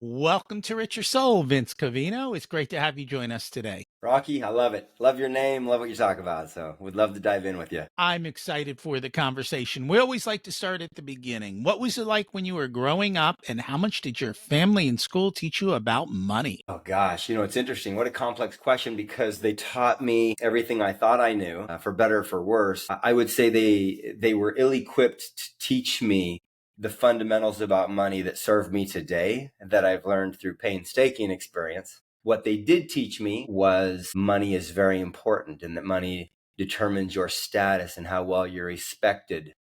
Welcome to Rich Your Soul, Vince Covino. It's great to have you join us today. Rocky, I love it. Love your name. Love what you talk about. So would love to dive in with you. I'm excited for the conversation. We always like to start at the beginning. What was it like when you were growing up, and how much did your family and school teach you about money? Oh gosh, it's interesting. What a complex question because they taught me everything I thought I knew, for better or for worse. I would say they were ill-equipped to teach me the fundamentals about money that serve me today that I've learned through painstaking experience. What they did teach me was money is very important and that money determines your status and how well you're respected.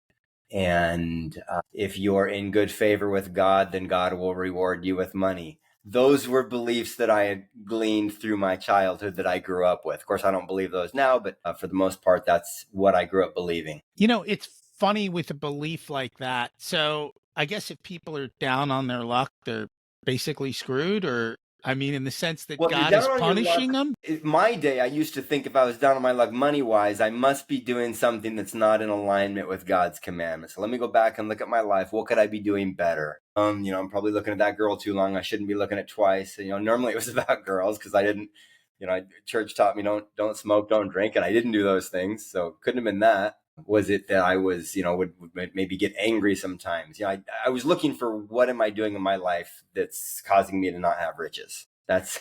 And if you're in good favor with God, then God will reward you with money. Those were beliefs that I had gleaned through my childhood that I grew up with. Of course, I don't believe those now, but for the most part, that's what I grew up believing. It's funny with a belief like that. So I guess if people are down on their luck, they're basically screwed, or I mean, in the sense that Well, if you're God is down on your luck, punishing them. in my day, I used to think if I was down on my luck money-wise, I must be doing something that's not in alignment with God's commandments. So let me go back and look at my life. What could I be doing better? I'm probably looking at that girl too long. I shouldn't be looking at twice. Normally it was about girls because I didn't, church taught me don't smoke, don't drink, and I didn't do those things. So it couldn't have been that. Was it that I was, would maybe get angry sometimes? I was looking for what am I doing in my life that's causing me to not have riches. That's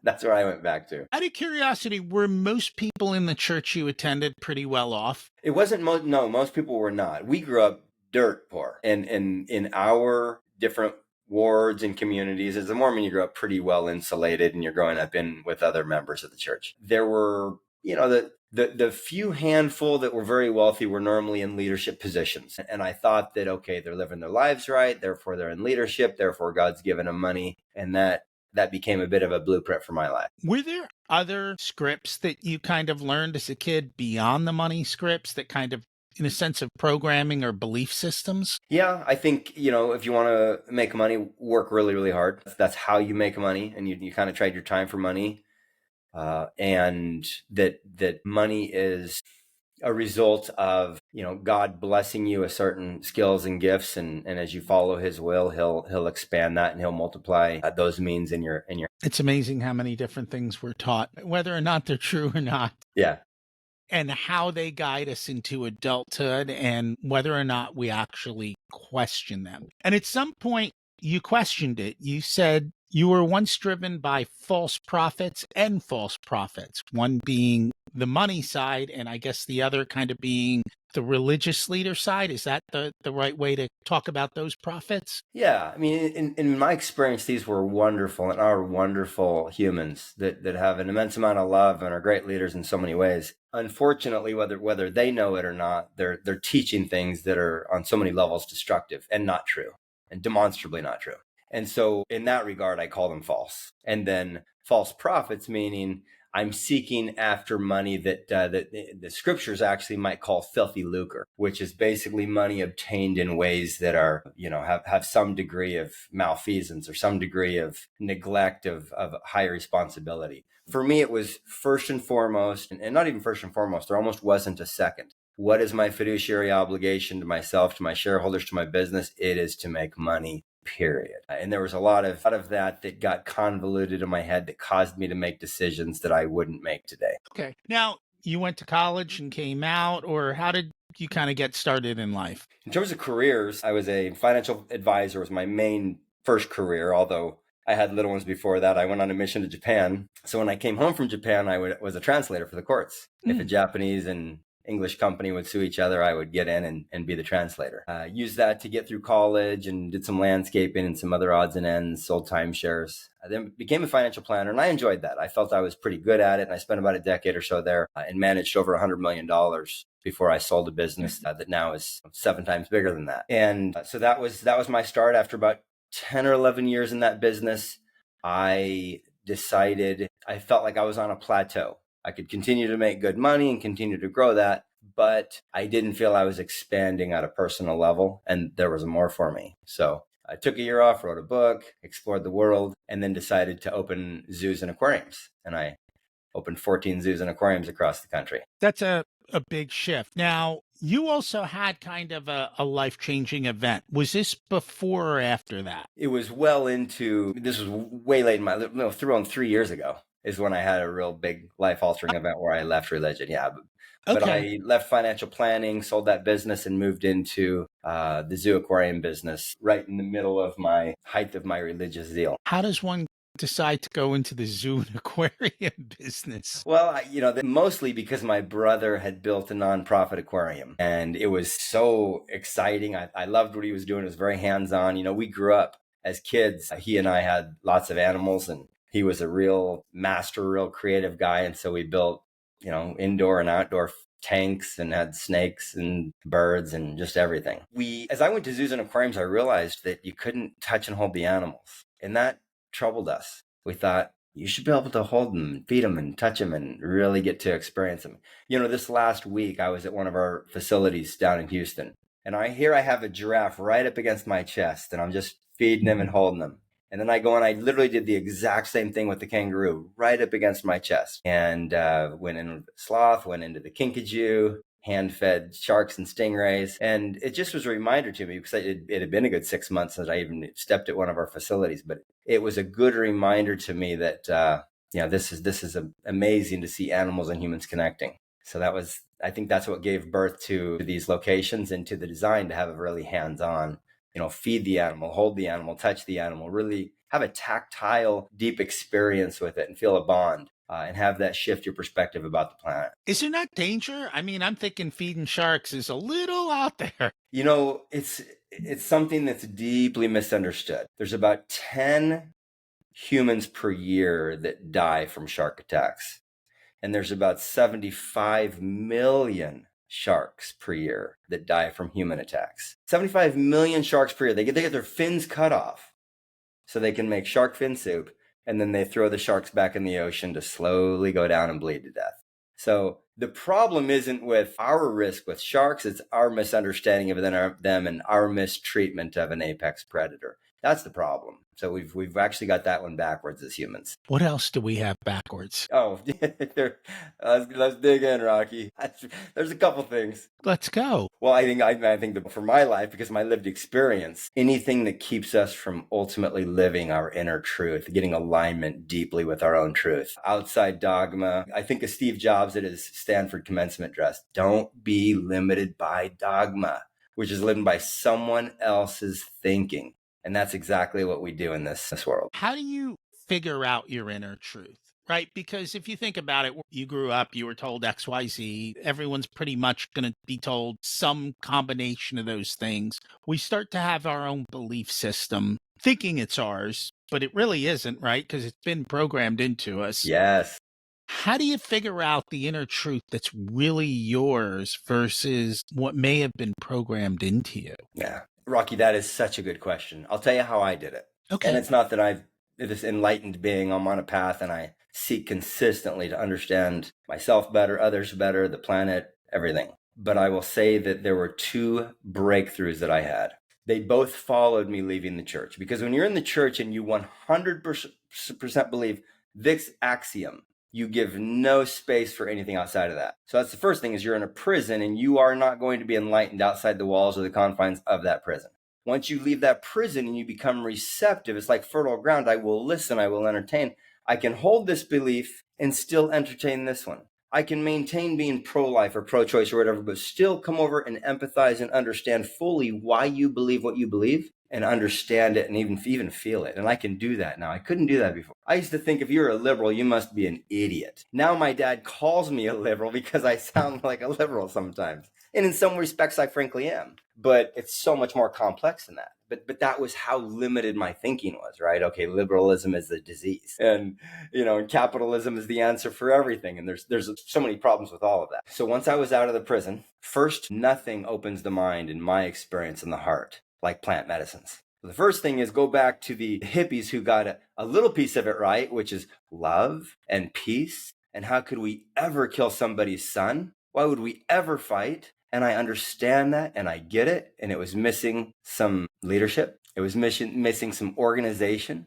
that's where I went back to. Out of curiosity, were most people in the church you attended pretty well off? It wasn't no, most people were not. We grew up dirt poor, and in our different wards and communities, as a Mormon, you grew up pretty well insulated, and you're growing up in with other members of the church. There were, the few handful that were very wealthy were normally in leadership positions, and I thought that okay, they're living their lives right, therefore they're in leadership, therefore God's given them money, and that became a bit of a blueprint for my life. Were there other scripts that you kind of learned as a kid beyond the money scripts that kind of, in a sense of programming or belief systems? Yeah, I think, if you want to make money, work really, really hard. That's how you make money, and you kind of trade your time for money. And that money is a result of, God blessing you with certain skills and gifts. And as you follow his will, he'll expand that and he'll multiply those means in your. It's amazing how many different things we're taught, whether or not they're true or not, Yeah. and how they guide us into adulthood and whether or not we actually question them. And at some point, you questioned it. You said you were once driven by false prophets and false prophets, one being the money side, and I guess the other kind of being the religious leader side. Is that the right way to talk about those prophets? Yeah, I mean, in my experience, these were wonderful and are wonderful humans that have an immense amount of love and are great leaders in so many ways. Unfortunately, whether they know it or not, they're teaching things that are on so many levels destructive and not true, and demonstrably not true. And so, in that regard, I call them false. And then false prophets, meaning I'm seeking after money that the scriptures actually might call filthy lucre, which is basically money obtained in ways that are, have some degree of malfeasance or some degree of neglect of higher responsibility. For me, it was first and foremost, and not even first and foremost, there almost wasn't a second. What is my fiduciary obligation to myself, to my shareholders, to my business? It is to make money. Period. And there was a lot of that got convoluted in my head that caused me to make decisions that I wouldn't make today. Okay. Now, you went to college and came out, or how did you kind of get started in life? In terms of careers, I was a financial advisor was my main first career, although I had little ones before that. I went on a mission to Japan. So when I came home from Japan, I was a translator for the courts. If a Japanese and English company would sue each other, I would get in and be the translator. Used that to get through college and did some landscaping and some other odds and ends, sold timeshares. I then became a financial planner, and I enjoyed that. I felt I was pretty good at it, and I spent about a decade or so there and managed over $100 million before I sold a business that now is 7 times bigger than that. And so that was my start. After about 10 or 11 years in that business, I decided I felt like I was on a plateau. I could continue to make good money and continue to grow that, but I didn't feel I was expanding at a personal level, and there was more for me. So I took a year off, wrote a book, explored the world, and then decided to open zoos and aquariums. And I opened 14 zoos and aquariums across the country. That's a big shift. Now, You also had kind of a life-changing event. Was this before or after that? It was this was way late in my life, no, through on 3 years ago is when I had a real big life altering event where I left religion. Yeah. But Okay. I left financial planning, sold that business, and moved into the zoo aquarium business right in the middle of my height of my religious zeal. How does one decide to go into the zoo and aquarium business? Well, mostly because my brother had built a nonprofit aquarium and it was so exciting. I loved what he was doing. It was very hands-on. We grew up as kids. He and I had lots of animals and he was a real master, real creative guy. And so we built, indoor and outdoor tanks and had snakes and birds and just everything. As I went to zoos and aquariums, I realized that you couldn't touch and hold the animals. And that troubled us. We thought, you should be able to hold them, feed them, and touch them, and really get to experience them. This last week, I was at one of our facilities down in Houston, and I have a giraffe right up against my chest, and I'm just feeding them and holding them. And then I go and I literally did the exact same thing with the kangaroo, right up against my chest. And went in with the sloth, went into the kinkajou, hand-fed sharks and stingrays. And it just was a reminder to me, because it had been a good 6 months since I even stepped at one of our facilities. But it was a good reminder to me that, this is amazing to see animals and humans connecting. So I think that's what gave birth to these locations and to the design, to have a really hands-on, feed the animal, hold the animal, touch the animal, really have a tactile, deep experience with it and feel a bond. And have that shift your perspective about the planet. Is there not danger? I mean, I'm thinking feeding sharks is a little out there. It's something that's deeply misunderstood. There's about 10 humans per year that die from shark attacks. And there's about 75 million sharks per year that die from human attacks. 75 million sharks per year. They get their fins cut off so they can make shark fin soup. And then they throw the sharks back in the ocean to slowly go down and bleed to death. So the problem isn't with our risk with sharks, it's our misunderstanding of them and our mistreatment of an apex predator. That's the problem. So we've actually got that one backwards as humans. What else do we have backwards? Oh, let's dig in, Rocky. There's a couple things. Let's go. Well, I think that for my life, because of my lived experience, anything that keeps us from ultimately living our inner truth, getting alignment deeply with our own truth, outside dogma. I think of Steve Jobs at his Stanford commencement address. Don't be limited by dogma, which is lived by someone else's thinking. And that's exactly what we do in this world. How do you figure out your inner truth? Right? Because if you think about it, you grew up, you were told XYZ, everyone's pretty much going to be told some combination of those things. We start to have our own belief system, thinking it's ours, but it really isn't, right? Because it's been programmed into us. Yes. How do you figure out the inner truth that's really yours versus what may have been programmed into you? Yeah. Rocky, that is such a good question. I'll tell you how I did it. Okay. And it's not that I've this enlightened being. I'm on a path and I seek consistently to understand myself better, others better, the planet, everything. But I will say that there were two breakthroughs that I had. They both followed me leaving the church. Because when you're in the church and you 100% believe this axiom, you give no space for anything outside of that. So that's the first thing, is you're in a prison and you are not going to be enlightened outside the walls or the confines of that prison. Once you leave that prison and you become receptive, it's like fertile ground. I will listen, I will entertain. I can hold this belief and still entertain this one. I can maintain being pro-life or pro-choice or whatever, but still come over and empathize and understand fully why you believe what you believe and understand it and even feel it. And I can do that now. I couldn't do that before. I used to think if you're a liberal, you must be an idiot. Now my dad calls me a liberal because I sound like a liberal sometimes. And in some respects, I frankly am. But it's so much more complex than that. But that was how limited my thinking was, right? Okay, liberalism is the disease. And, and capitalism is the answer for everything. And there's so many problems with all of that. So once I was out of the prison, first, nothing opens the mind, in my experience, and the heart like plant medicines. The first thing is go back to the hippies who got a little piece of it right, which is love and peace. And how could we ever kill somebody's son? Why would we ever fight? And I understand that and I get it. And it was missing some leadership. It was missing some organization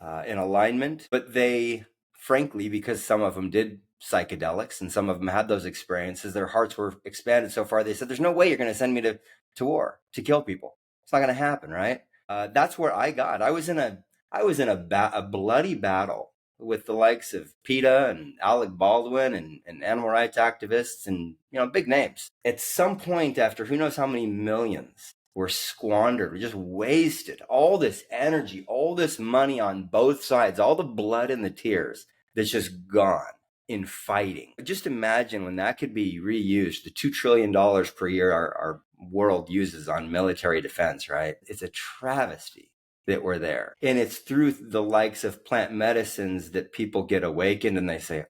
and alignment. But they, frankly, because some of them did psychedelics, and some of them had those experiences. Their hearts were expanded so far, they said, there's no way you're going to send me to war, to kill people. It's not going to happen, right? That's where I got. I was in a bloody battle with the likes of PETA and Alec Baldwin and animal rights activists and, big names. At some point, after who knows how many millions were squandered, just wasted, all this energy, all this money on both sides, all the blood and the tears that's just gone in fighting. Just imagine when that could be reused, the $2 trillion per year our world uses on military defense, right? It's a travesty that we're there. And it's through the likes of plant medicines that people get awakened and they say,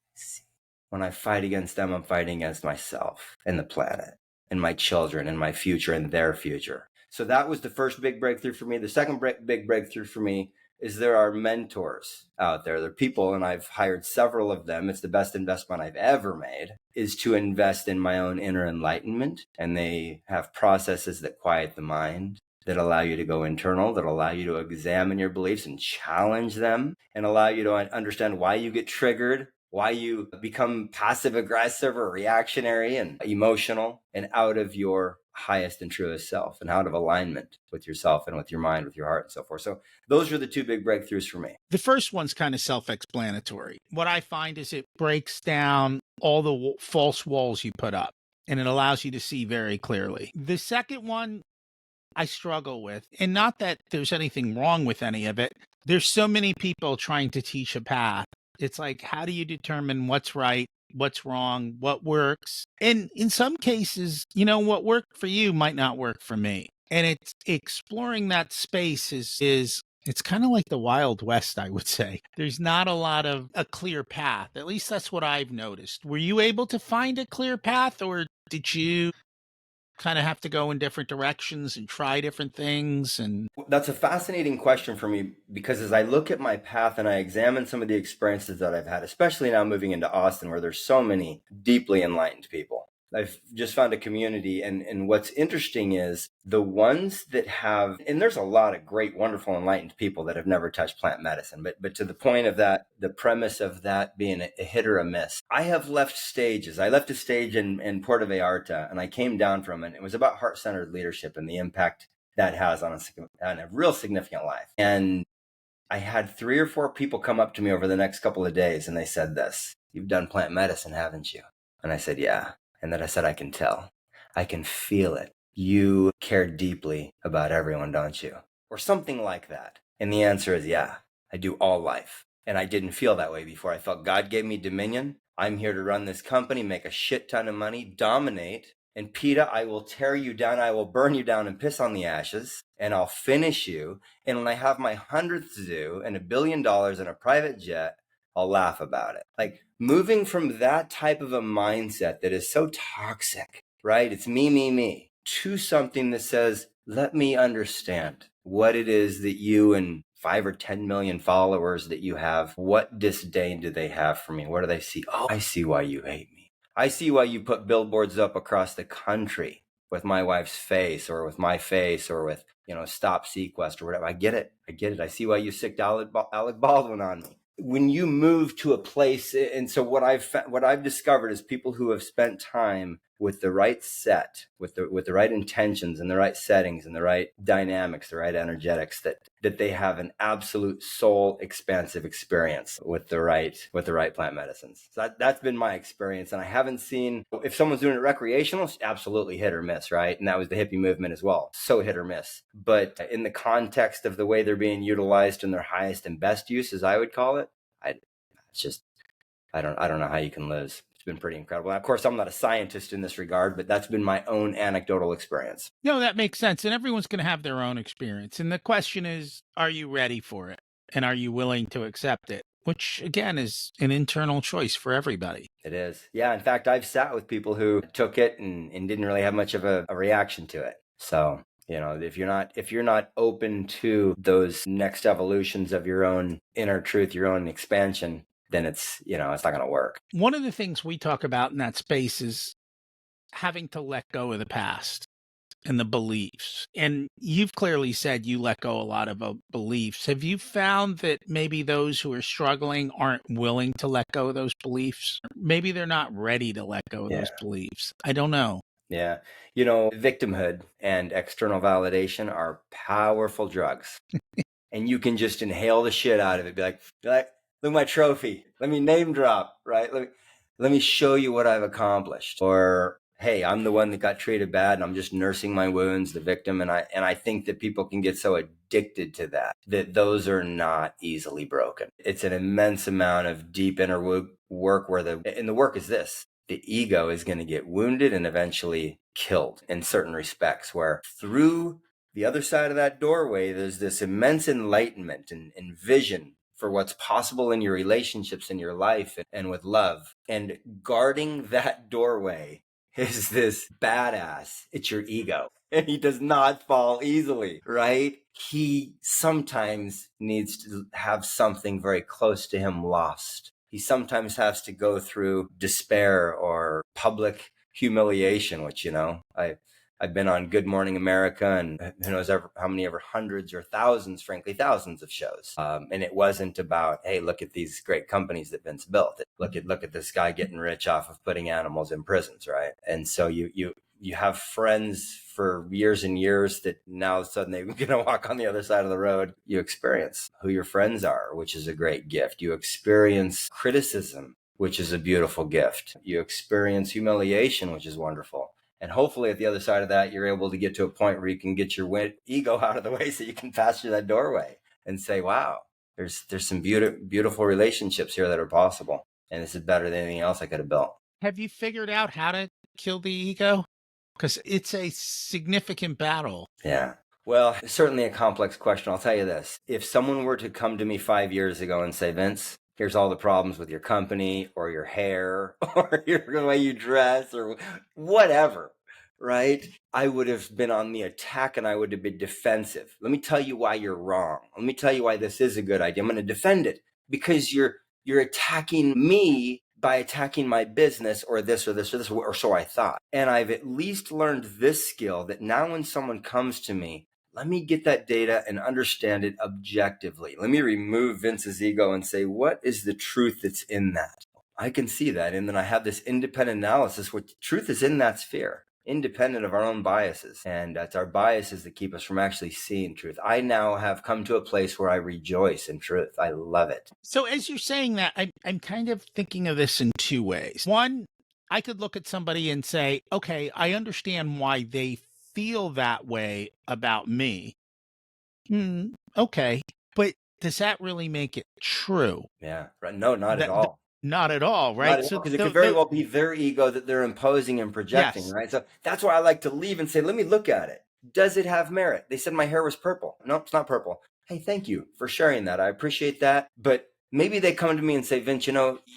when I fight against them, I'm fighting against myself and the planet and my children and my future and their future. So that was the first big breakthrough for me. The second big breakthrough for me is there are mentors out there. There are people, and I've hired several of them. It's the best investment I've ever made, is to invest in my own inner enlightenment. And they have processes that quiet the mind, that allow you to go internal, that allow you to examine your beliefs and challenge them, and allow you to understand why you get triggered, why you become passive aggressive or reactionary and emotional and out of your highest and truest self and out of alignment with yourself and with your mind, with your heart and so forth. So those are the two big breakthroughs for me. The first one's kind of self-explanatory. What I find is it breaks down all the false walls you put up and it allows you to see very clearly. The second one I struggle with, and not that there's anything wrong with any of it. There's so many people trying to teach a path. It's like, how do you determine what's right, what's wrong, what works? And in some cases, what worked for you might not work for me. And it's exploring that space is it's kind of like the Wild West, I would say. There's not a lot of a clear path. At least that's what I've noticed. Were you able to find a clear path, or did you kind of have to go in different directions and try different things? And that's a fascinating question for me, because as I look at my path and I examine some of the experiences that I've had, especially now moving into Austin, where there's so many deeply enlightened people, I've just found a community. And what's interesting is the ones that have, and there's a lot of great, wonderful, enlightened people that have never touched plant medicine. But to the point of that, the premise of that being a hit or a miss, I have left stages. I left a stage in Puerto Vallarta and I came down from it. It was about heart-centered leadership and the impact that has on a real significant life. And I had 3 or 4 people come up to me over the next couple of days and they said this: "You've done plant medicine, haven't you?" And I said, "Yeah." And then I said, "I can tell. I can feel it. You care deeply about everyone, don't you?" Or something like that. And the answer is, yeah, I do all life. And I didn't feel that way before. I felt God gave me dominion. I'm here to run this company, make a shit ton of money, dominate. And PETA, I will tear you down. I will burn you down and piss on the ashes. And I'll finish you. And when I have my 100th zoo and $1 billion and a private jet, I'll laugh about it. Like, moving from that type of a mindset that is so toxic, right? It's me, to something that says, let me understand what it is that you and 5 or 10 million followers that you have, what disdain do they have for me? What do they see? Oh, I see why you hate me. I see why you put billboards up across the country with my wife's face or with my face or with, stop Sequest or whatever. I get it. I see why you sicked Alec Baldwin on me. When you move to a place, and so what I've discovered is people who have spent time with the right set, with the right intentions and the right settings and the right dynamics, the right energetics, that they have an absolute soul expansive experience with the right plant medicines. So that's been my experience. And I haven't seen, if someone's doing it recreational, it's absolutely hit or miss, right? And that was the hippie movement as well. So hit or miss. But in the context of the way they're being utilized in their highest and best use, as I would call it, I don't know how you can lose. It's been pretty incredible. Of course, I'm not a scientist in this regard, but that's been my own anecdotal experience. No, that makes sense. And everyone's going to have their own experience. And the question is, are you ready for it? And are you willing to accept it? Which, again, is an internal choice for everybody. It is. Yeah. In fact, I've sat with people who took it and didn't really have much of a reaction to it. So, if you're not open to those next evolutions of your own inner truth, your own expansion, then it's not going to work. One of the things we talk about in that space is having to let go of the past. and the beliefs. And you've clearly said you let go a lot of beliefs. Have you found that maybe those who are struggling aren't willing to let go of those beliefs? Maybe they're not ready to let go of those beliefs. I don't know. Yeah. You know, victimhood and external validation are powerful drugs. And you can just inhale the shit out of it. Be like, look at my trophy. Let me name drop, right? Let me show you what I've accomplished. Or, hey, I'm the one that got treated bad and I'm just nursing my wounds, the victim. And I think that people can get so addicted to that those are not easily broken. It's an immense amount of deep inner work where the work is this. The ego is going to get wounded and eventually killed in certain respects, where through the other side of that doorway, there's this immense enlightenment and vision for what's possible in your relationships, in your life, and with love. And guarding that doorway is this badass. It's your ego. And he does not fall easily, right? He sometimes needs to have something very close to him lost. He sometimes has to go through despair or public humiliation, which, I've been on Good Morning America and who knows how many ever hundreds or thousands, frankly, thousands of shows. And it wasn't about, hey, look at these great companies that Vince built. Look at this guy getting rich off of putting animals in prisons, right? And so you have friends for years and years that now all of a sudden they're going to walk on the other side of the road. You experience who your friends are, which is a great gift. You experience criticism, which is a beautiful gift. You experience humiliation, which is wonderful. And hopefully at the other side of that, you're able to get to a point where you can get your ego out of the way so you can pass through that doorway and say, wow, there's some beautiful relationships here that are possible. And this is better than anything else I could have built. Have you figured out how to kill the ego? Because it's a significant battle. Yeah. Well, it's certainly a complex question. I'll tell you this. If someone were to come to me 5 years ago and say, Vince, here's all the problems with your company or your hair or the way you dress or whatever, right? I would have been on the attack and I would have been defensive. Let me tell you why you're wrong. Let me tell you why this is a good idea. I'm going to defend it because you're attacking me by attacking my business or this or this or this, or so I thought. And I've at least learned this skill that now when someone comes to me, let me get that data and understand it objectively. Let me remove Vince's ego and say, what is the truth that's in that? I can see that. And then I have this independent analysis, which truth is in that sphere, independent of our own biases. And it's our biases that keep us from actually seeing truth. I now have come to a place where I rejoice in truth. I love it. So as you're saying that, I'm kind of thinking of this in two ways. One, I could look at somebody and say, okay, I understand why they feel that way about me. Okay. But does that really make it true? Yeah. Right. No, not at all. Not at all, right? Because it could very well be their ego that they're imposing and projecting, yes. Right? So that's why I like to leave and say, let me look at it. Does it have merit? They said my hair was purple. No, it's not purple. Hey, thank you for sharing that. I appreciate that. But maybe they come to me and say, Vince,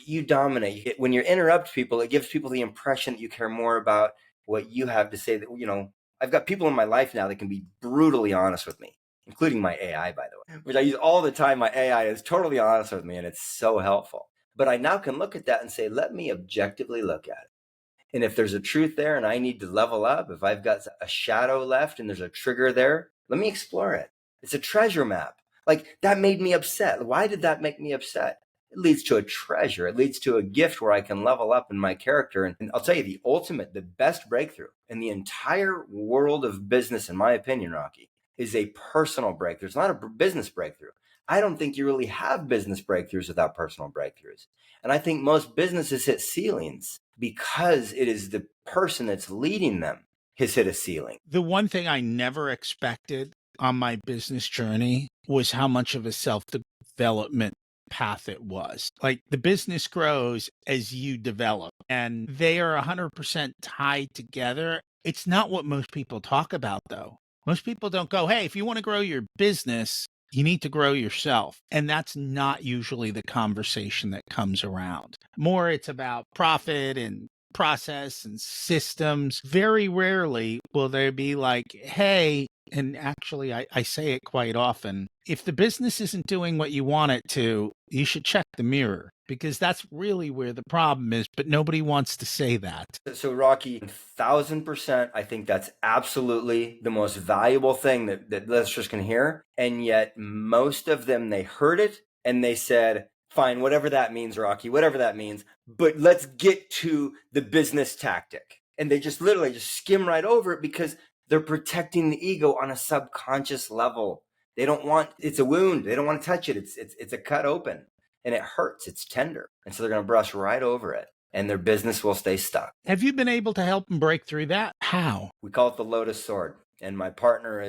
you dominate. When you interrupt people, it gives people the impression that you care more about what you have to say. That, I've got people in my life now that can be brutally honest with me, including my AI, by the way, which I use all the time. My AI is totally honest with me, and it's so helpful. But I now can look at that and say, let me objectively look at it. And if there's a truth there and I need to level up, if I've got a shadow left and there's a trigger there, let me explore it. It's a treasure map. Like, that made me upset. Why did that make me upset? It leads to a treasure. It leads to a gift where I can level up in my character. And I'll tell you, the best breakthrough in the entire world of business, in my opinion, Rocky, is a personal breakthrough. It's not a business breakthrough. I don't think you really have business breakthroughs without personal breakthroughs. And I think most businesses hit ceilings because it is the person that's leading them has hit a ceiling. The one thing I never expected on my business journey was how much of a self-development path it was. Like, the business grows as you develop, and they are 100% tied together. It's not what most people talk about, though. Most people don't go, hey, if you want to grow your business, you need to grow yourself. And that's not usually the conversation that comes around. More, it's about profit and process and systems. Very rarely will there be like, hey, And actually, I say it quite often. If the business isn't doing what you want it to, you should check the mirror, because that's really where the problem is, but nobody wants to say that. So Rocky, 1,000%, I think that's absolutely the most valuable thing that listeners can hear. And yet most of them, they heard it and they said, fine, whatever that means, Rocky, whatever that means, but let's get to the business tactic. And they just literally just skim right over it because they're protecting the ego on a subconscious level. They don't want, it's a wound. They don't want to touch it. It's a cut open and it hurts. It's tender. And so they're going to brush right over it and their business will stay stuck. Have you been able to help them break through that? How? We call it the Lotus Sword. And my partner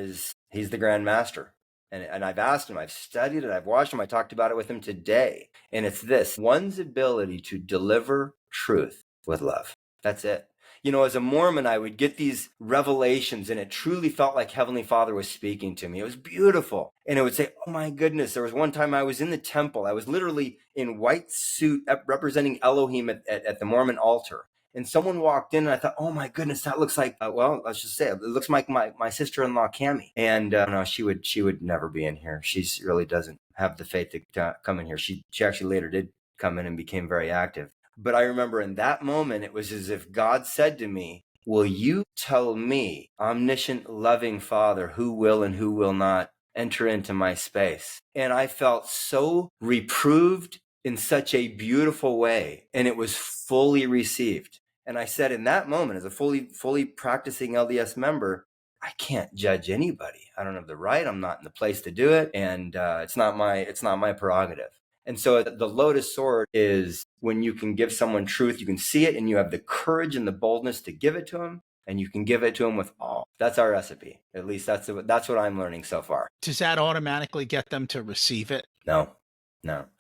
he's the Grand Master. And I've asked him, I've studied it, I've watched him, I talked about it with him today. And it's this, one's ability to deliver truth with love. That's it. You know, as a Mormon, I would get these revelations and it truly felt like Heavenly Father was speaking to me. It was beautiful. And it would say, oh my goodness, there was one time I was in the temple. I was literally in white suit representing Elohim at the Mormon altar. And someone walked in and I thought, oh my goodness, that looks like, well, let's just say it looks like my sister-in-law, Cammie. And no, she would never be in here. She really doesn't have the faith to come in here. She actually later did come in and became very active. But I remember in that moment, it was as if God said to me, will you tell me, omniscient, loving Father, who will and who will not enter into my space? And I felt so reproved in such a beautiful way, and it was fully received. And I said in that moment, as a fully practicing LDS member, I can't judge anybody. I don't have the right. I'm not in the place to do it, and it's not my prerogative. And so the Lotus Sword is when you can give someone truth, you can see it, and you have the courage and the boldness to give it to them, and you can give it to them with all. That's our recipe. At least that's what I'm learning so far. Does that automatically get them to receive it? No.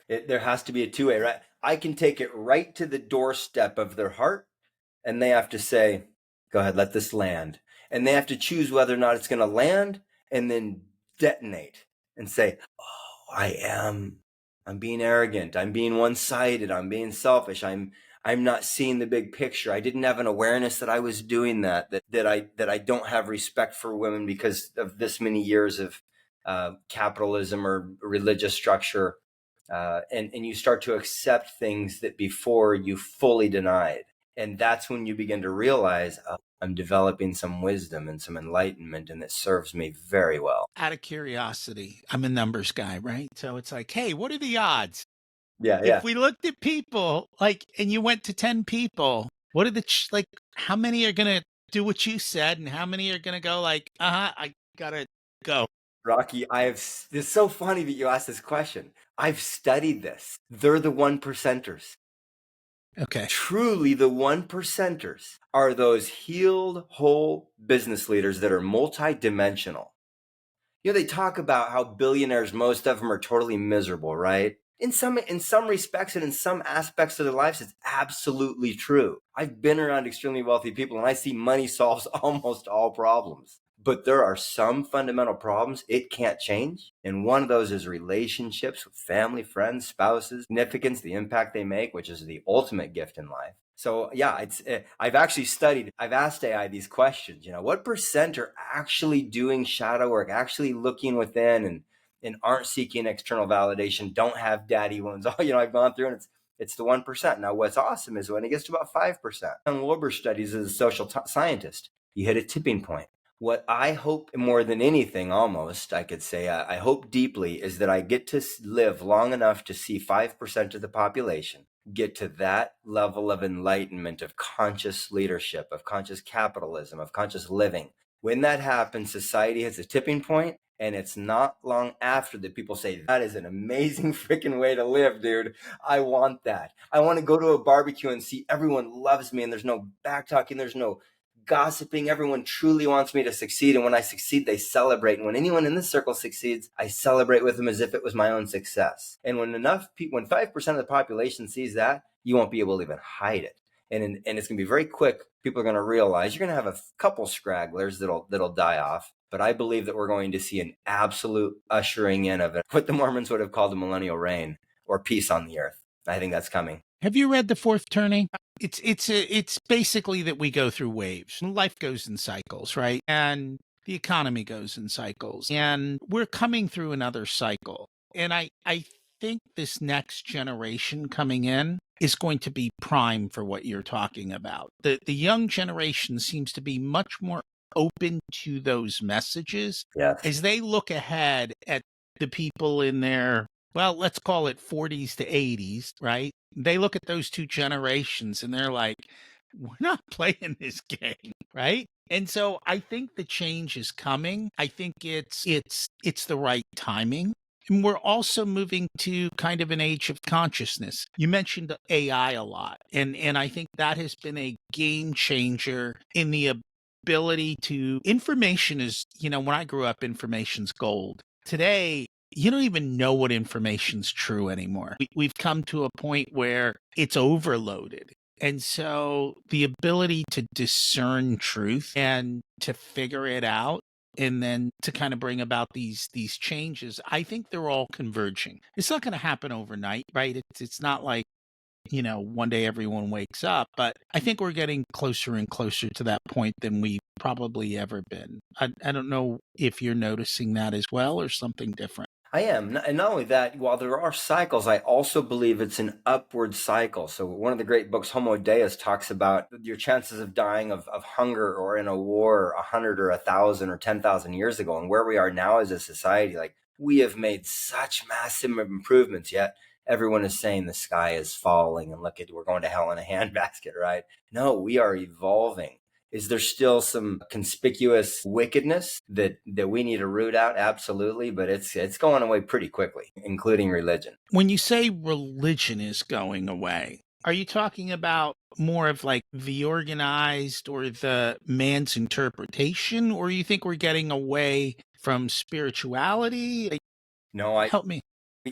There has to be a two-way, right? I can take it right to the doorstep of their heart, and they have to say, go ahead, let this land. And they have to choose whether or not it's going to land and then detonate and say, oh, I'm being arrogant. I'm being one-sided. I'm being selfish. I'm not seeing the big picture. I didn't have an awareness that I was doing that I don't have respect for women because of this many years of capitalism or religious structure. And you start to accept things that before you fully denied. And that's when you begin to realize, I'm developing some wisdom and some enlightenment, and it serves me very well. Out of curiosity, I'm a numbers guy, right? So it's like, hey, what are the odds? Yeah. If we looked at people, like, and you went to 10 people, what are the, how many are going to do what you said, and how many are going to go like, I got to go? Rocky, it's so funny that you asked this question. I've studied this. They're the 1%ers. Okay. Truly, the 1%ers are those healed, whole business leaders that are multidimensional. You know, they talk about how billionaires, most of them are totally miserable, right? In some respects and in some aspects of their lives, it's absolutely true. I've been around extremely wealthy people and I see money solves almost all problems. But there are some fundamental problems it can't change. And one of those is relationships with family, friends, spouses, significance, the impact they make, which is the ultimate gift in life. So yeah, I've asked AI these questions, what percent are actually doing shadow work, actually looking within and aren't seeking external validation, don't have daddy wounds. I've gone through and it's the 1%. Now, what's awesome is when it gets to about 5%. John Wilbur studies as a social scientist, you hit a tipping point. What I hope more than anything, almost, I could say, I hope deeply is that I get to live long enough to see 5% of the population get to that level of enlightenment, of conscious leadership, of conscious capitalism, of conscious living. When that happens, society hits a tipping point, and it's not long after that people say, that is an amazing freaking way to live, dude. I want that. I want to go to a barbecue and see everyone loves me and there's no backtalking, there's no gossiping. Everyone truly wants me to succeed. And when I succeed, they celebrate. And when anyone in this circle succeeds, I celebrate with them as if it was my own success. And when 5% of the population sees that, you won't be able to even hide it. And it's going to be very quick. People are going to realize you're going to have a couple scragglers that'll die off. But I believe that we're going to see an absolute ushering in of it, what the Mormons would have called the millennial reign or peace on the earth. I think that's coming. Have you read The Fourth Turning? It's basically that we go through waves. Life goes in cycles, right? And The economy goes in cycles, and we're coming through another cycle. And I think this next generation coming in is going to be prime for what you're talking about. The young generation seems to be much more open to those messages Yes. as they look ahead at the people in their, well, let's call it 40s to 80s, right? They look at those two generations and they're like, we're not playing this game, right? And so I think the change is coming. I think it's the right timing. And we're also moving to kind of an age of consciousness. You mentioned AI a lot, and I think that has been a game changer in the ability to, information is, when I grew up, information's gold. Today, you don't even know what information's true anymore. We've come to a point where it's overloaded. And so the ability to discern truth and to figure it out and then to kind of bring about these changes, I think they're all converging. It's not going to happen overnight, right? It's not like, one day everyone wakes up, but I think we're getting closer and closer to that point than we've probably ever been. I don't know if you're noticing that as well or something different. I am. And not only that, while there are cycles, I also believe it's an upward cycle. So one of the great books, Homo Deus, talks about your chances of dying of hunger or in a war 100 or 1,000 or 10,000 years ago, and where we are now as a society. Like, we have made such massive improvements, yet everyone is saying the sky is falling and look at, we're going to hell in a handbasket, right? No, we are evolving. Is there still some conspicuous wickedness that we need to root out? Absolutely, but it's going away pretty quickly, including religion. When you say religion is going away, are you talking about more of like the organized or the man's interpretation, or you think we're getting away from spirituality? No, Help me.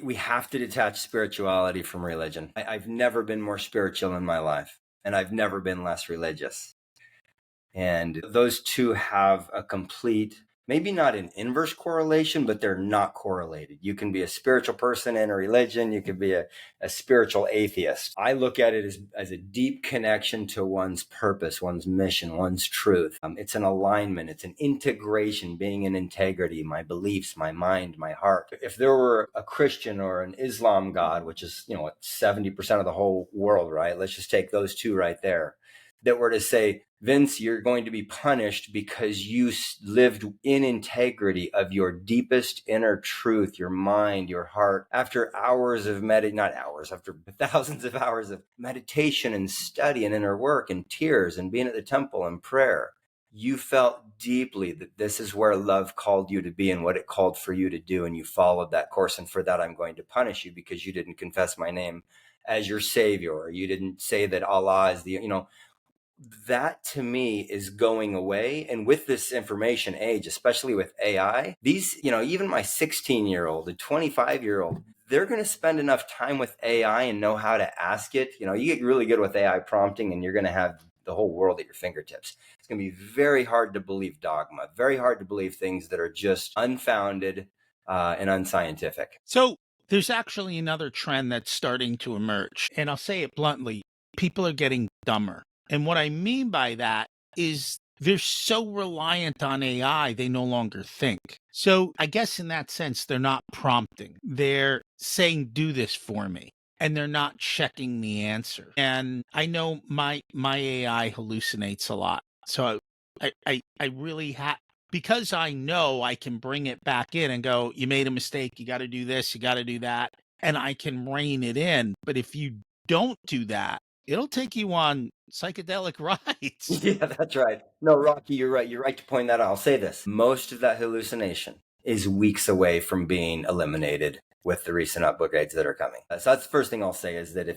we have to detach spirituality from religion. I've never been more spiritual in my life, and I've never been less religious. And those two have a complete, maybe not an inverse correlation, but they're not correlated. You can be a spiritual person in a religion. You could be a spiritual atheist. I look at it as a deep connection to one's purpose, one's mission, one's truth. It's an alignment. It's an integration, being in integrity, my beliefs, my mind, my heart. If there were a Christian or an Islam God, which is, 70% of the whole world, right? Let's just take those two right there, that were to say, Vince, you're going to be punished because you lived in integrity of your deepest inner truth, your mind, your heart. After hours of after thousands of hours of meditation and study and inner work and tears and being at the temple and prayer, you felt deeply that this is where love called you to be and what it called for you to do. And you followed that course. And for that, I'm going to punish you because you didn't confess my name as your savior, or you didn't say that Allah is the, that to me is going away. And with this information age, especially with AI, these, even my 16-year-old and 25-year-old, they're going to spend enough time with AI and know how to ask it. You get really good with AI prompting and you're going to have the whole world at your fingertips. It's going to be very hard to believe dogma, very hard to believe things that are just unfounded and unscientific. So there's actually another trend that's starting to emerge. And I'll say it bluntly, people are getting dumber. And what I mean by that is they're so reliant on AI, they no longer think. So I guess in that sense, they're not prompting. They're saying, do this for me. And they're not checking the answer. And I know my AI hallucinates a lot. So I really have, because I know I can bring it back in and go, you made a mistake. You got to do this. You got to do that. And I can rein it in. But if you don't do that, it'll take you on psychedelic rides. Yeah, that's right. No, Rocky, you're right. You're right to point that out. I'll say this. Most of that hallucination is weeks away from being eliminated with the recent upgrades that are coming. So that's the first thing I'll say, is that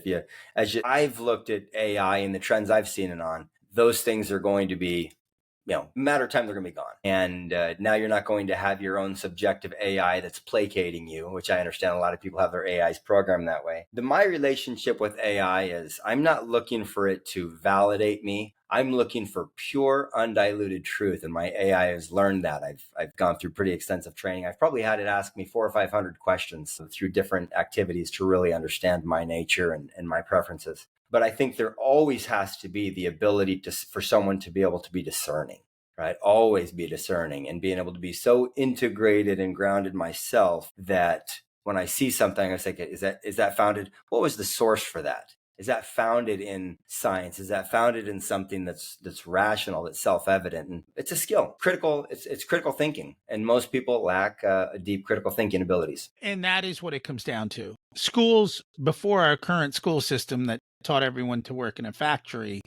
I've looked at AI and the trends I've seen it on, those things are going to be, matter of time, they're going to be gone. And now you're not going to have your own subjective AI that's placating you, which I understand a lot of people have their AIs programmed that way. My relationship with AI is, I'm not looking for it to validate me. I'm looking for pure, undiluted truth. And my AI has learned that. I've gone through pretty extensive training. I've probably had it ask me 400 or 500 questions through different activities to really understand my nature and my preferences. But I think there always has to be the ability for someone to be able to be discerning. right? Always be discerning and being able to be so integrated and grounded myself that when I see something, I say, okay, is that founded? What was the source for that? Is that founded in science? Is that founded in something that's rational, that's self-evident? And it's a skill. It's critical thinking. And most people lack deep critical thinking abilities. And that is what it comes down to. Schools before our current school system that taught everyone to work in a factory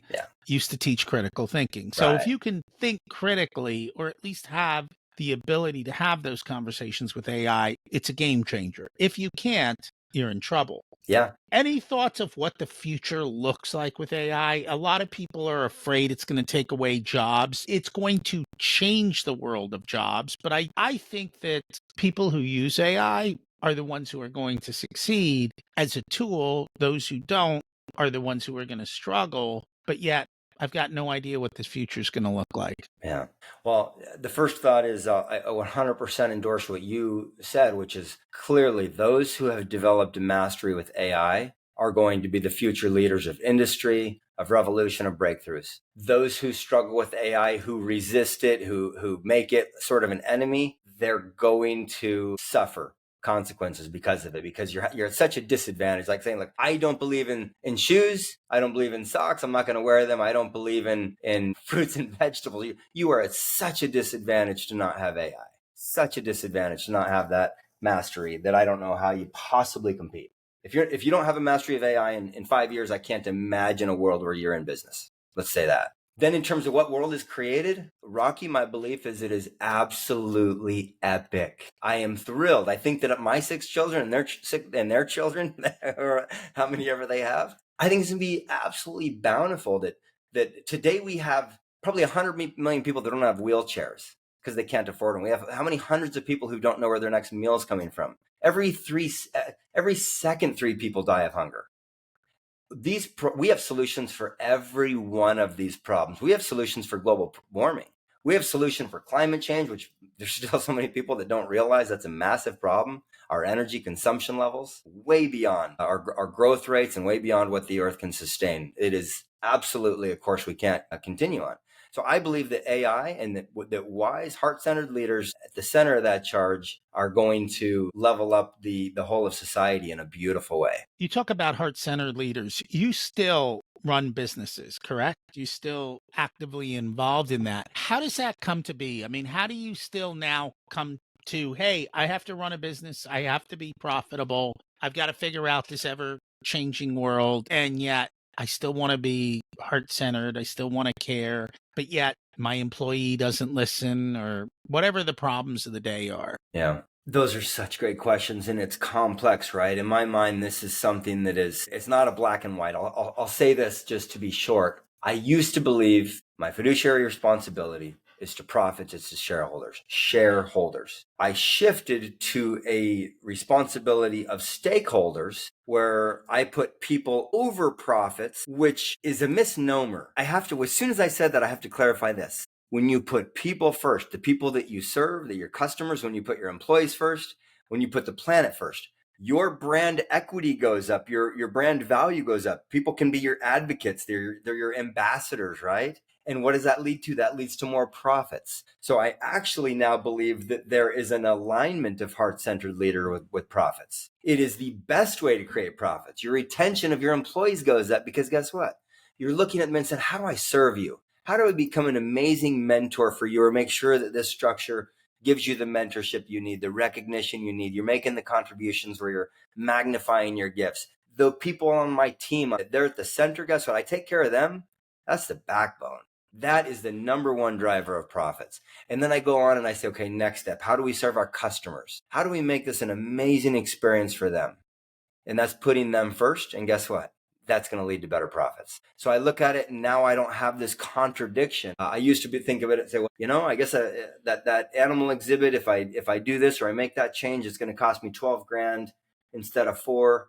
used to teach critical thinking. So if you can think critically, or at least have the ability to have those conversations with AI, it's a game changer. If you can't, you're in trouble. Yeah. Any thoughts of what the future looks like with AI? A lot of people are afraid it's going to take away jobs. It's going to change the world of jobs. But I think that people who use AI are the ones who are going to succeed as a tool. Those who don't are the ones who are going to struggle. But yet, I've got no idea what this future is going to look like. Yeah. Well, the first thought is I 100% endorse what you said, which is clearly those who have developed a mastery with AI are going to be the future leaders of industry, of revolution, of breakthroughs. Those who struggle with AI, who resist it, who make it sort of an enemy, they're going to suffer consequences because of it, because you're at such a disadvantage. Like saying, like, I don't believe in shoes, I don't believe in socks, I'm not going to wear them, I don't believe in fruits and vegetables. You are at such a disadvantage to not have AI, such a disadvantage to not have that mastery, that I don't know how you possibly compete. If you don't have a mastery of AI in 5 years, I can't imagine a world where you're in business. Let's say that. Then in terms of what world is created, Rocky, my belief is it is absolutely epic. I am thrilled. I think that my 6 children and their children, or how many ever they have, I think it's going to be absolutely bountiful that today we have probably 100 million people that don't have wheelchairs because they can't afford them. We have how many hundreds of people who don't know where their next meal is coming from? Every second 3 people die of hunger. We have solutions for every one of these problems. We have solutions for global warming. We have solution for climate change, which there's still so many people that don't realize that's a massive problem. Our energy consumption levels, way beyond our growth rates and way beyond what the earth can sustain. It is absolutely a course we can't continue on. So I believe that AI and that wise, heart-centered leaders at the center of that charge are going to level up the whole of society in a beautiful way. You talk about heart-centered leaders. You still run businesses, correct? You still actively involved in that. How does that come to be? I mean, how do you still now come to, hey, I have to run a business, I have to be profitable, I've got to figure out this ever-changing world, and yet I still want to be heart-centered, I still want to care, but yet my employee doesn't listen, or whatever the problems of the day are? Yeah. Those are such great questions, and it's complex, right? In my mind, this is something that it's not a black and white. I'll say this just to be short. I used to believe my fiduciary responsibility is to profits, it's to shareholders. I shifted to a responsibility of stakeholders where I put people over profits, which is a misnomer. As soon as I said that, I have to clarify this. When you put people first, the people that you serve, that your customers, when you put your employees first, when you put the planet first, your brand equity goes up, your brand value goes up. People can be your advocates, they're your ambassadors, right? And what does that lead to? That leads to more profits. So I actually now believe that there is an alignment of heart-centered leader with profits. It is the best way to create profits. Your retention of your employees goes up because guess what? You're looking at them and saying, how do I serve you? How do I become an amazing mentor for you, or make sure that this structure gives you the mentorship you need, the recognition you need? You're making the contributions where you're magnifying your gifts. The people on my team, they're at the center. Guess what? I take care of them. That's the backbone. That is the number one driver of profits. And then I go on and I say, okay, next step. How do we serve our customers? How do we make this an amazing experience for them? And that's putting them first. And guess what? That's going to lead to better profits. So I look at it and now I don't have this contradiction. I used to think of it and say, well, I guess that animal exhibit, if I do this or I make that change, it's going to cost me 12 grand instead of 4.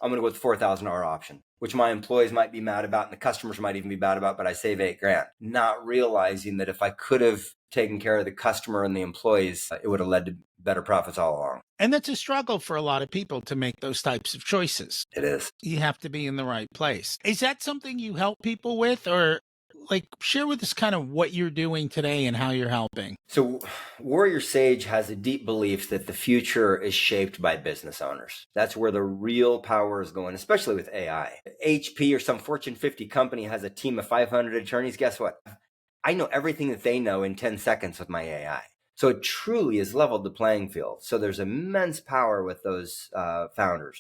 I'm going to go with the $4,000 option, which my employees might be mad about and the customers might even be mad about, but I save 8 grand. Not realizing that if I could have taken care of the customer and the employees, it would have led to better profits all along. And that's a struggle for a lot of people to make those types of choices. It is. You have to be in the right place. Is that something you help people with, or Like, share with us kind of what you're doing today and how you're helping. So, Warrior Sage has a deep belief that the future is shaped by business owners. That's where the real power is going, especially with AI. HP or some Fortune 50 company has a team of 500 attorneys. Guess what? I know everything that they know in 10 seconds with my AI. So it truly has leveled the playing field. So there's immense power with those founders.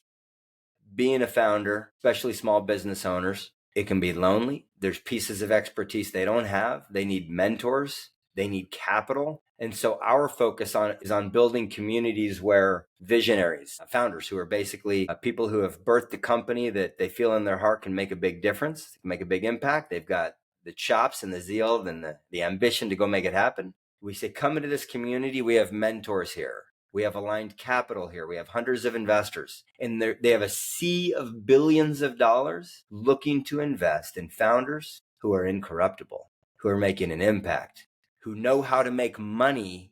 Being a founder, especially small business owners, it can be lonely. There's pieces of expertise they don't have. They need mentors. They need capital. And so our focus is on building communities where visionaries, founders who are basically people who have birthed the company that they feel in their heart can make a big difference, can make a big impact. They've got the chops and the zeal and the ambition to go make it happen. We say, come into this community. We have mentors here. We have aligned capital here. We have hundreds of investors, and they have a sea of billions of dollars looking to invest in founders who are incorruptible, who are making an impact, who know how to make money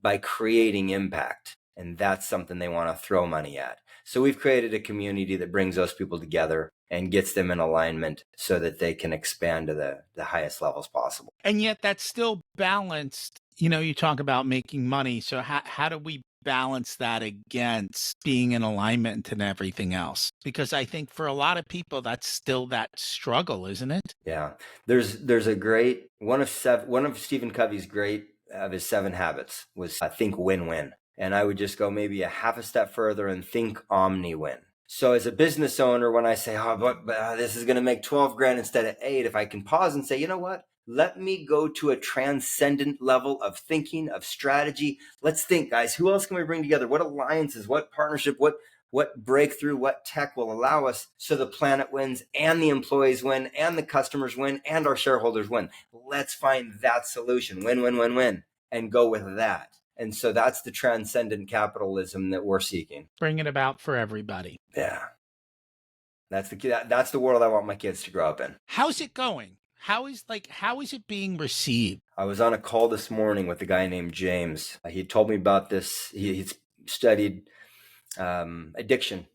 by creating impact. And that's something they want to throw money at. So we've created a community that brings those people together and gets them in alignment so that they can expand to the highest levels possible. And yet that's still balanced. You know, you talk about making money. So how do we balance that against being in alignment and everything else? Because I think for a lot of people, that's still that struggle, isn't it? Yeah. There's a great one of Stephen Covey's great of his 7 habits was think win-win. And I would just go maybe a half a step further and think omni-win. So as a business owner, when I say, oh, but this is going to make 12 grand instead of 8, if I can pause and say, you know what? Let me go to a transcendent level of thinking, of strategy. Let's think, guys, who else can we bring together? What alliances, what partnership, what breakthrough, what tech will allow us so the planet wins and the employees win and the customers win and our shareholders win. Let's find that solution, win, win, win, win, and go with that. And so that's the transcendent capitalism that we're seeking. Bring it about for everybody. Yeah. That's the world I want my kids to grow up in. How's it going? How is it being received? I was on a call this morning with a guy named James. He told me about this. He's studied addiction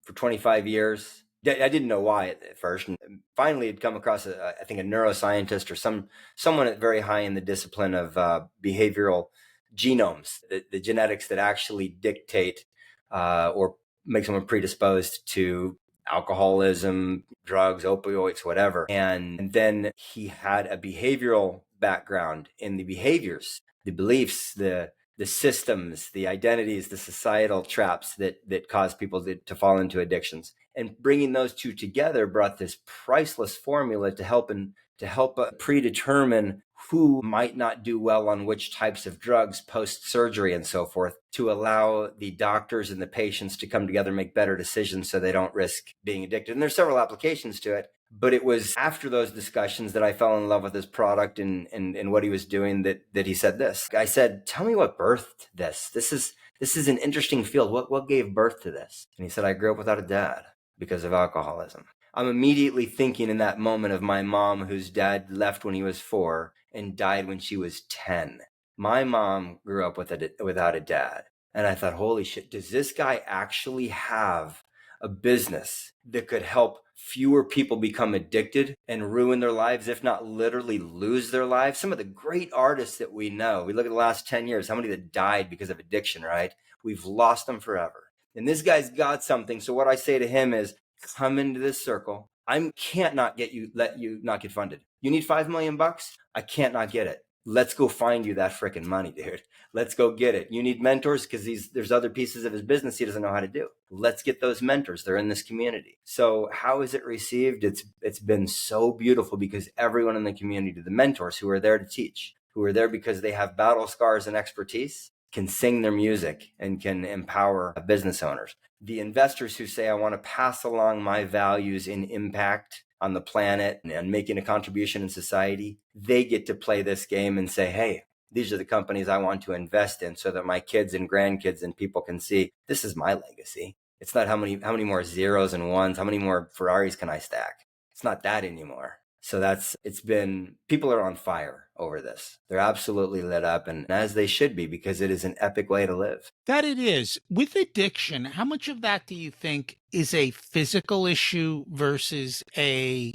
for 25 years. I didn't know why at first. And finally, had come across, I think, a neuroscientist or someone very high in the discipline of behavioral genomes, the genetics that actually dictate or make someone predisposed to alcoholism, drugs, opioids, whatever. And then he had a behavioral background in the behaviors, the beliefs, the systems, the identities, the societal traps that cause people to fall into addictions. And bringing those two together brought this priceless formula to help predetermine who might not do well on which types of drugs post-surgery and so forth, to allow the doctors and the patients to come together and make better decisions so they don't risk being addicted. And there's several applications to it. But it was after those discussions that I fell in love with his product and what he was doing that he said this. I said, tell me what birthed this. This is an interesting field. What gave birth to this? And he said, I grew up without a dad because of alcoholism. I'm immediately thinking in that moment of my mom, whose dad left when he was 4 and died when she was 10. My mom grew up without a dad. And I thought, holy shit, does this guy actually have a business that could help fewer people become addicted and ruin their lives, if not literally lose their lives? Some of the great artists that we know, we look at the last 10 years, how many that died because of addiction, right? We've lost them forever. And this guy's got something. So what I say to him is, come into this circle. I can't not let you not get funded. You need $5 million? I can't not get it. Let's go find you that freaking money, dude. Let's go get it. You need mentors because there's other pieces of his business he doesn't know how to do. Let's get those mentors. They're in this community. So how is it received? It's been so beautiful because everyone in the community, the mentors who are there to teach, who are there because they have battle scars and expertise, can sing their music and can empower business owners. The investors who say, I want to pass along my values in impact on the planet and making a contribution in society, they get to play this game and say, hey, these are the companies I want to invest in so that my kids and grandkids and people can see this is my legacy. It's not how many more zeros and ones, how many more Ferraris can I stack? It's not that anymore. So people are on fire over this. They're absolutely lit up, and as they should be, because it is an epic way to live. That it is. With addiction, how much of that do you think is a physical issue versus a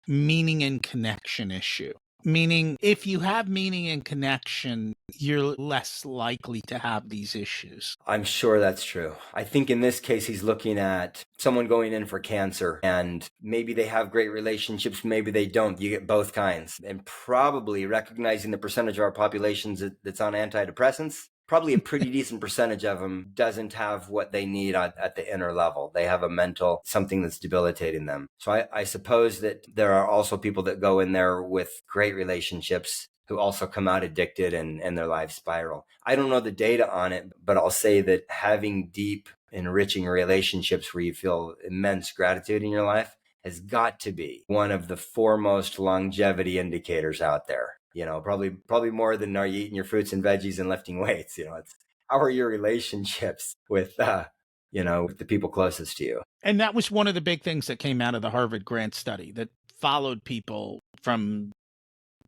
meaning and connection issue. Meaning, if you have meaning and connection, you're less likely to have these issues. I'm sure that's true. I think in this case, he's looking at someone going in for cancer, and maybe they have great relationships, maybe they don't. You get both kinds. And probably recognizing the percentage of our populations that's on antidepressants, probably a pretty decent percentage of them doesn't have what they need at the inner level. They have a mental, something that's debilitating them. So I suppose that there are also people that go in there with great relationships who also come out addicted and their lives spiral. I don't know the data on it, but I'll say that having deep, enriching relationships where you feel immense gratitude in your life has got to be one of the foremost longevity indicators out there. Probably more than are you eating your fruits and veggies and lifting weights. It's how are your relationships with with the people closest to you. And that was one of the big things that came out of the Harvard Grant study that followed people from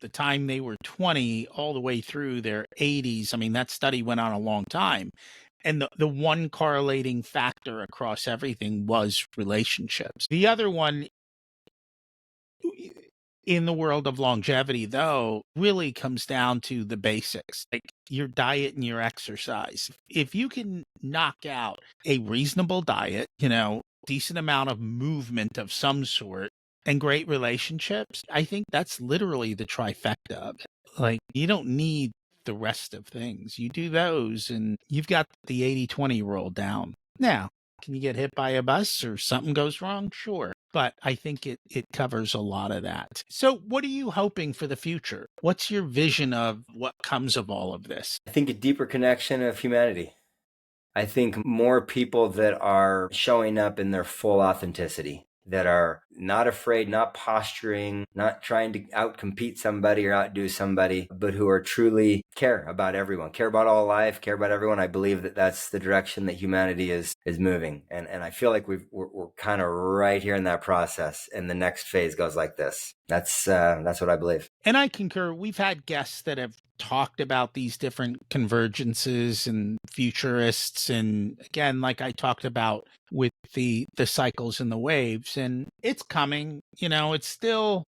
the time they were 20 all the way through their 80s. I mean, that study went on a long time. And the one correlating factor across everything was relationships. The other one in the world of longevity, though, really comes down to the basics, like your diet and your exercise. If you can knock out a reasonable diet, decent amount of movement of some sort, and great relationships, I think that's literally the trifecta of it. Like, you don't need the rest of things. You do those, and you've got the 80-20 rule down. Now, can you get hit by a bus or something goes wrong? Sure. But I think it covers a lot of that. So what are you hoping for the future? What's your vision of what comes of all of this? I think a deeper connection of humanity. I think more people that are showing up in their full authenticity, that are not afraid, not posturing, not trying to outcompete somebody or outdo somebody, but who are truly care about everyone, care about all life, care about everyone. I believe that that's the direction that humanity is moving. And I feel like we're kind of right here in that process. And the next phase goes like this. That's what I believe. And I concur. We've had guests that have talked about these different convergences and futurists. And again, like I talked about with the cycles and the waves, and it's coming, it's still,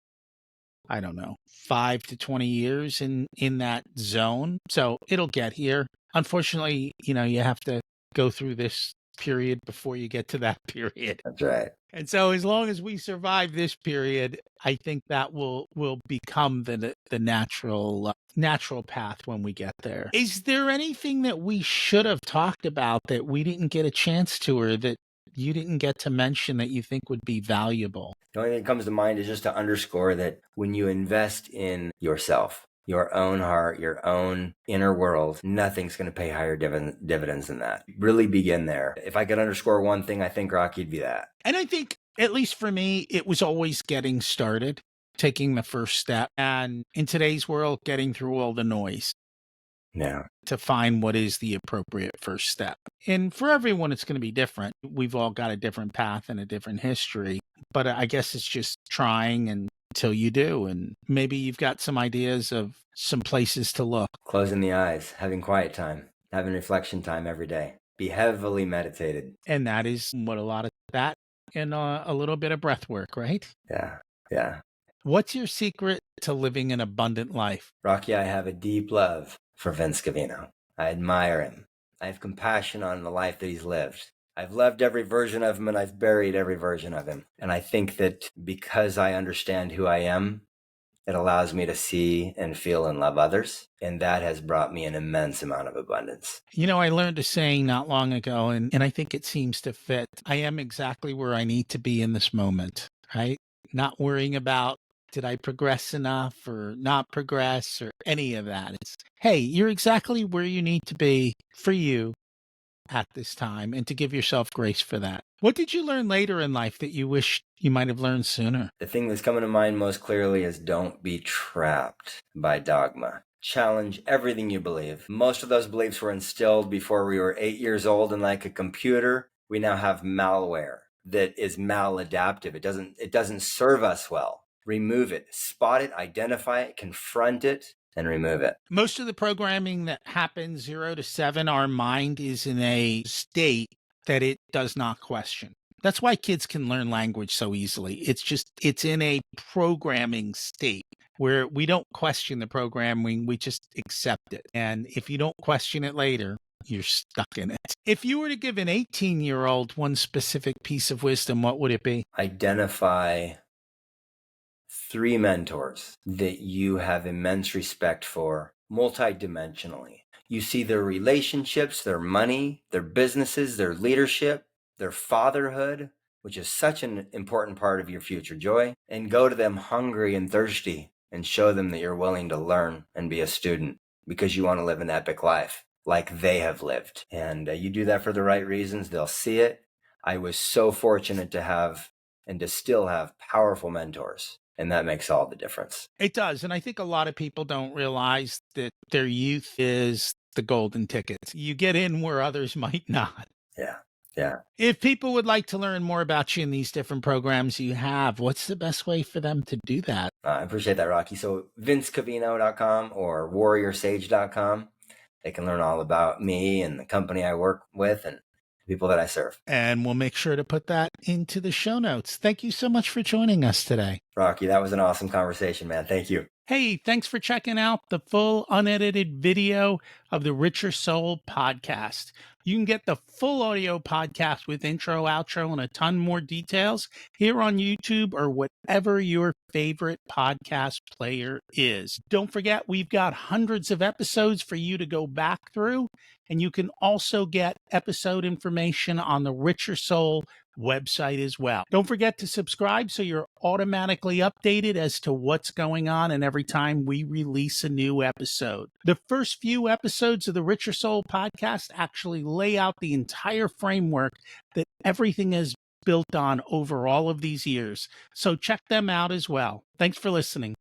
I don't know, 5 to 20 years in that zone. So it'll get here. Unfortunately, you have to go through this period before you get to that period. That's right. And so as long as we survive this period, I think that will become the natural path when we get there. Is there anything that we should have talked about that we didn't get a chance to, or that you didn't get to mention that you think would be valuable? The only thing that comes to mind is just to underscore that when you invest in yourself, your own heart, your own inner world, nothing's going to pay higher dividends than that. Really begin there. If I could underscore one thing, I think, Rocky, it'd be that. And I think, at least for me, it was always getting started, taking the first step. And in today's world, getting through all the noise. Yeah. To find what is the appropriate first step. And for everyone, it's going to be different. We've all got a different path and a different history. But I guess it's just trying until you do. And maybe you've got some ideas of some places to look. Closing the eyes, having quiet time, having reflection time every day. Be heavily meditated. And that is what a lot of that and a little bit of breath work, right? Yeah. What's your secret to living an abundant life? Rocky, I have a deep love for Vince Covino. I admire him. I have compassion on the life that he's lived. I've loved every version of him and I've buried every version of him. And I think that because I understand who I am, it allows me to see and feel and love others. And that has brought me an immense amount of abundance. I learned a saying not long ago, and I think it seems to fit. I am exactly where I need to be in this moment, right? Not worrying about, did I progress enough or not progress or any of that? It's, hey, you're exactly where you need to be for you at this time, and to give yourself grace for that. What did you learn later in life that you wish you might have learned sooner? The thing that's coming to mind most clearly is don't be trapped by dogma. Challenge everything you believe. Most of those beliefs were instilled before we were 8 years old, and like a computer, we now have malware that is maladaptive. It doesn't serve us well. Remove it, spot it, identify it, confront it, and remove it. Most of the programming that happens 0 to 7, our mind is in a state that it does not question. That's why kids can learn language so easily. It's in a programming state where we don't question the programming, we just accept it. And if you don't question it later, you're stuck in it. If you were to give an 18-year-old one specific piece of wisdom, what would it be? Identify 3 mentors that you have immense respect for multidimensionally. You see their relationships, their money, their businesses, their leadership, their fatherhood, which is such an important part of your future joy, and go to them hungry and thirsty and show them that you're willing to learn and be a student because you want to live an epic life like they have lived. And you do that for the right reasons, they'll see it. I was so fortunate to have and to still have powerful mentors. And that makes all the difference. It does. And I think a lot of people don't realize that their youth is the golden ticket. You get in where others might not. Yeah. Yeah. If people would like to learn more about you in these different programs you have, what's the best way for them to do that? I appreciate that, Rocky. So vincecovino.com or warriorsage.com. They can learn all about me and the company I work with and the people that I serve. And we'll make sure to put that into the show notes. Thank you so much for joining us today. Rocky, that was an awesome conversation, man. Thank you. Hey, thanks for checking out the full unedited video of the Richer Soul podcast. You can get the full audio podcast with intro, outro, and a ton more details here on YouTube or whatever your favorite podcast player is. Don't forget, we've got hundreds of episodes for you to go back through, and you can also get episode information on the Richer Soul website as well. Don't forget to subscribe so you're automatically updated as to what's going on and every time we release a new episode. The first few episodes of the Richer Soul podcast actually lay out the entire framework that everything is built on over all of these years. So check them out as well. Thanks for listening.